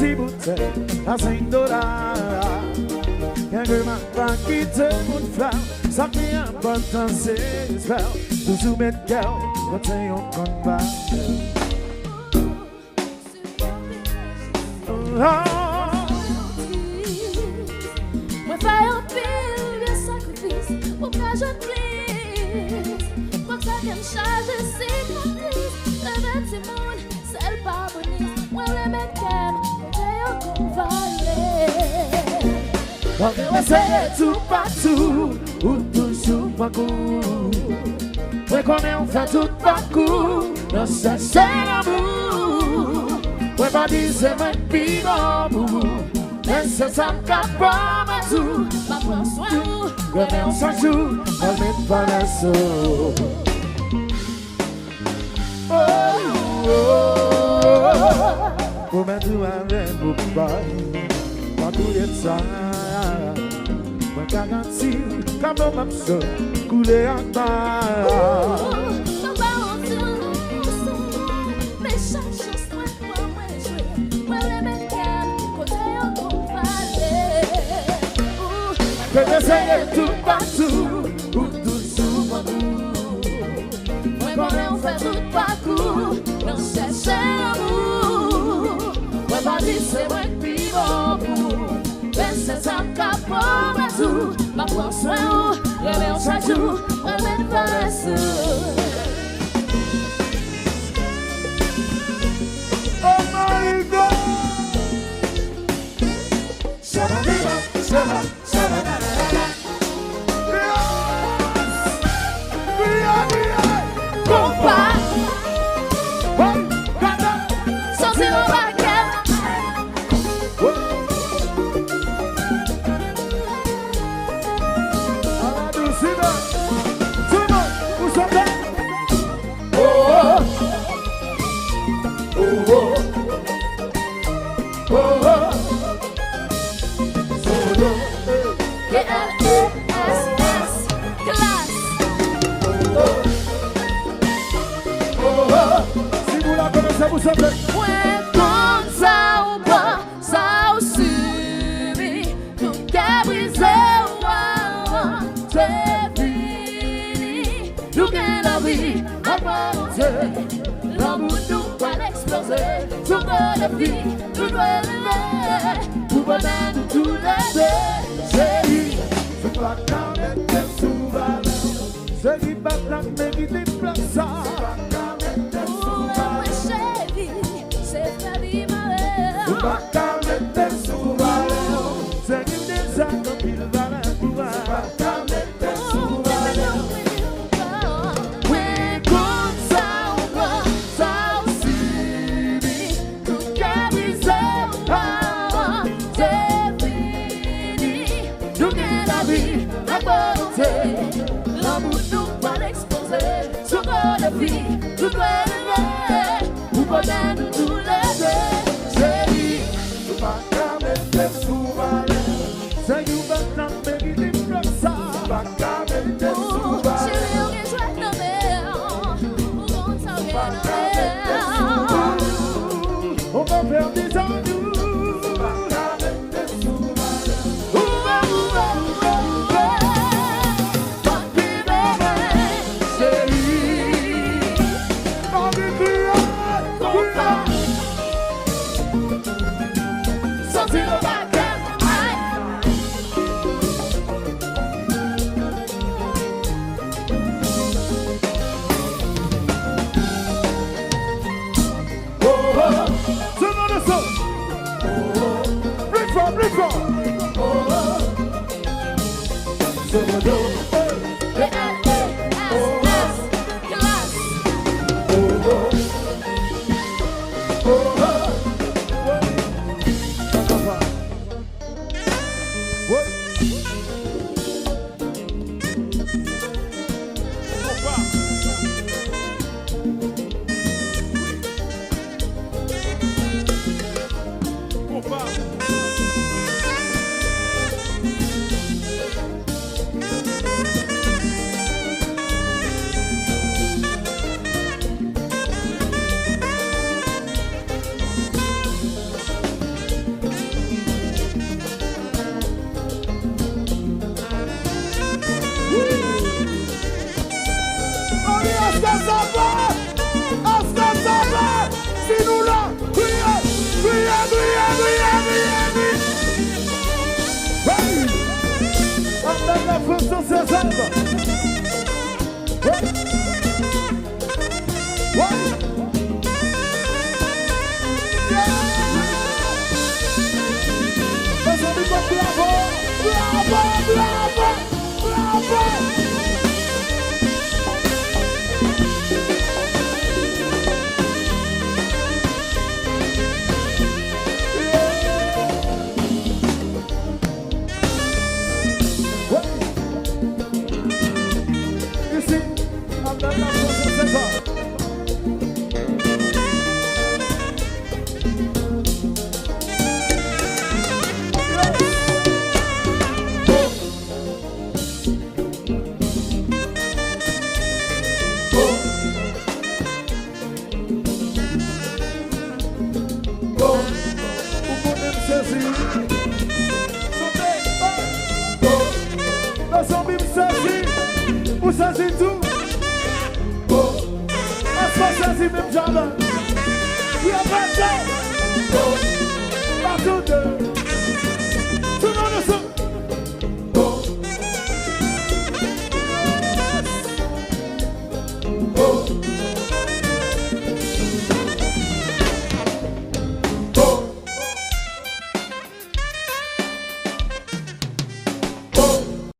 ti bouteille à 5 dollars. Quelqu'un m'a pas quitté mon frère, ça qui est important c'est l'espère. Nous soumettre cœur, quand t'es en combat. Moi faire un pile de sacrifice pour que je glisse. Pour que ça me charge cicatrice. Le petit monde, c'est le pardonner. Moi le mec t'es au convalet. On veut essayer tout partout, ou toujours pas court. Ouais qu'on est on fait tout parcours, dans ce seul amour. Ouais pas dire c'est vrai pis d'amour. Mais c'est ça qu'apprend ma tout. Ma prends soin, ouais mais on s'en joue, on met pas la sauce. Oh, oh, oh. Pour mettre tout avec vous, pas tout de ça. Moi garantis, comme on m'a fait, couler en bas. mais chaque chose doit être moi jouer. Moi le mec côté au convalet. Que j'essaye tout partout, ou toujours partout. Moi qu'on fait tout parcours, dans chercher l'amour. Moi pas dire c'est moi qui bon. C'est ça qu'apprend ma tout. Ma prends soin, réveille chaque jour, remède par la source. Oh my God! Shabba-dibba, shabba, shabba-da-da-da-da. Yes! Compas, Hey, gata! sortir au baquet. Ouais, comme ça ou pas, ça ou subi, tout qu'à briser, c'est fini. Nous gagnons la vie, à volonté, l'amour nous va l'exploser. Tout le vie, nous doit lever, pour bonheur nous tous les deux. Chérie, c'est pas quand même tes sous-valeurs. C'est qui bat la main qui déplace ça. L'amour nous va l'exposer. Sur la vie, tout doit lever. Pour bonheur nous tous les deux. Chérie, c'est pas quand même tes sous-valeurs. C'est qui bat la main qui déplace ça. C'est pas quand même tes sous-valeurs. Chérie, on est joué de la mer. On compte ça, C'est pas quand même tes sous-valeurs. On va faire des ennuis. C'est pas quand même tes sous-valeurs. Bravo, bravo, bravo.